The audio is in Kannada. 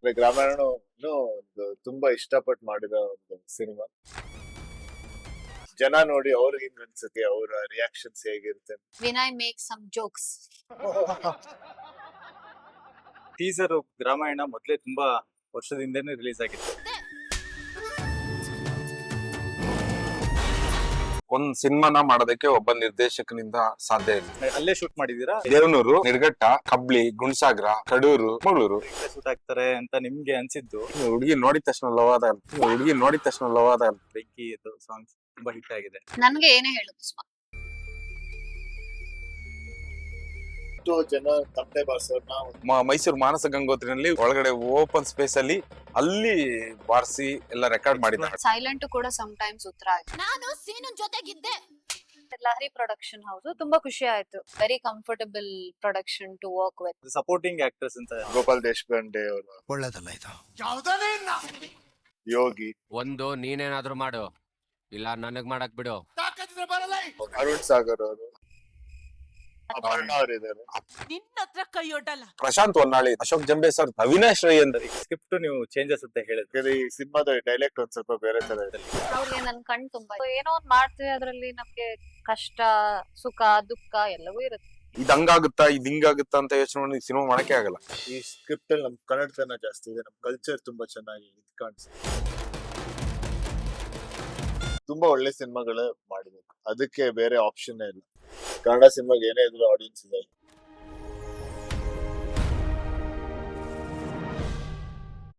ಗ್ರಾಮಾಯಣ ಒಂದು ತುಂಬಾ ಇಷ್ಟಪಟ್ಟು ಮಾಡಿರೋ ಒಂದು ಸಿನಿಮಾ. ಜನ ನೋಡಿ ಅವ್ರಿಗೆ ಹಿಂಗ್ ಅನ್ಸುತ್ತೆ, ಅವ್ರ ರಿಯಾಕ್ಷನ್ಸ್ ಹೇಗಿರುತ್ತೆ. Vinay make some jokes. Teaser Ramayana ಮೊದಲೇ ತುಂಬಾ ವರ್ಷದಿಂದನೇ ರಿಲೀಸ್ ಆಗಿತ್ತು. ಒಂದ್ ಸಿನಿಮಾನ ಮಾಡೋದಕ್ಕೆ ಒಬ್ಬ ನಿರ್ದೇಶಕನಿಂದ ಸಾಧ್ಯ ಇಲ್ಲ. ಅಲ್ಲೇ ಶೂಟ್ ಮಾಡಿದೀರಾ? ದೇವನೂರು, ನಿರ್ಘಟ್ಟ, ಕಬ್ಳಿ, ಗುಣಸಾಗರ, ಕಡೂರು, ಮಂಗಳೂರು ಶೂಟ್ ಆಗ್ತಾರೆ ಅಂತ ನಿಮ್ಗೆ ಅನ್ಸಿದ್ದು? ಹುಡುಗಿ ನೋಡಿದ ತಕ್ಷಣ ಲವ್ ಆದ ಬೆಂಕಿ ಸಾಂಗ್ಸ್ ತುಂಬಾ ಹಿಟ್ ಆಗಿದೆ. ನನ್ಗೆ ಏನೇ ಹೇಳುದು ಸುಮಾ. ಜನ ತಪ್ಪೆ ಬಾರಿಸೋರ್ನ ಮೈಸೂರು ಮಾನಸ ಗಂಗೋತ್ರಿನಲ್ಲಿ ಒಳಗಡೆ ಓಪನ್ ಸ್ಪೇಸ್ ಅಲ್ಲಿ ಬಾರಿಸಿ ಎಲ್ಲ ರೆಕಾರ್ಡ್ ಮಾಡಿದ್ದಾರೆ. ಸೈಲೆಂಟ್ ಕೂಡ ಸಮ್ ಟೈಮ್ಸ್ ಉತ್ತರ ಆಯ್ತು. ನಾನು ಸೀನು ಜೊತೆಗಿದ್ದೆ. ಲಹರಿ ಪ್ರೊಡಕ್ಷನ್ ಹೌಸ್ ತುಂಬಾ ಖುಷಿ ಆಯ್ತು. Very comfortable production to work with. Supporting actors ಅಂತ ಗೋಪಾಲ್ ದೇಶಪಾಂಡೆ ಅವರು, ಒಳ್ಳೇದಲ್ಲ ಇದು. ಯೋಗಿ, ಒಂದು ನೀನೇನಾದ್ರೂ ಮಾಡು, ಇಲ್ಲ ನನಗ್ ಮಾಡಕ್ ಬಿಡು. ಅರುಣ್ ಸಾಗರ್ ಅವರು, ಅಪರ್ಣ ಅವರಿದ್ದಾರೆ. ನಿನ್ನ ಹತ್ರ ಕೈಯೊಡ್ಡಲ್ಲ. ಪ್ರಶಾಂತ್ ಹೊನ್ನಾಳಿ, ಅಶೋಕ್ ಜಂಬೆ ಸರ್, ಅವಿನಾಶ್ ರೈ ಅಂತ. ಸ್ಕ್ರಿಪ್ಟ್ ನೀವು ಚೇಂಜಸ್ ಅಂತ ಹೇಳಿದ್ರೆ ಈ ಸಿನಿಮಾದ ಡೈಲೆಕ್ಟ್ ಒಂದ್ ಸ್ವಲ್ಪ ಬೇರೆ ತರ ಇದೆ. ಅವ್ರಿಗೆ ನನ್ ಕಣ್ ತುಂಬಾ ಏನೋ ಒಂದ್ ಮಾಡ್ತೀವಿ, ಅದ್ರಲ್ಲಿ ನಮ್ಗೆ ಕಷ್ಟ ಸುಖ ದುಃಖ ಎಲ್ಲವೂ ಇರುತ್ತೆ. ಇದ್ ಹಂಗಾಗುತ್ತಾ ಇದ್ ಹಿಂಗಾಗುತ್ತಾ ಅಂತ ಯೋಚನೆ ಮಾಡಿ ಸಿನಿಮಾ ಮಾಡಕ್ಕೆ ಆಗಲ್ಲ. ಈ ಸ್ಕ್ರಿಪ್ಟ್ ಅಲ್ಲಿ ನಮ್ ಕನ್ನಡತನ ಜಾಸ್ತಿ ಇದೆ, ನಮ್ ಕಲ್ಚರ್ ತುಂಬಾ ಚೆನ್ನಾಗಿ ಇದ್ ಕಾಣಿಸುತ್ತೆ. ತುಂಬಾ ಒಳ್ಳೆ ಸಿನಿಮಾಗಳು ಮಾಡಿದ್ರು, ಅದಕ್ಕೆ ಬೇರೆ ಆಪ್ಷನ್ ಇಲ್ಲ. ಕನ್ನಡ ಸಿನಿಮಾಗೆ ಏನೇ ಇದ್ರು ಆಡಿಯನ್ಸ್ ಇದೆ.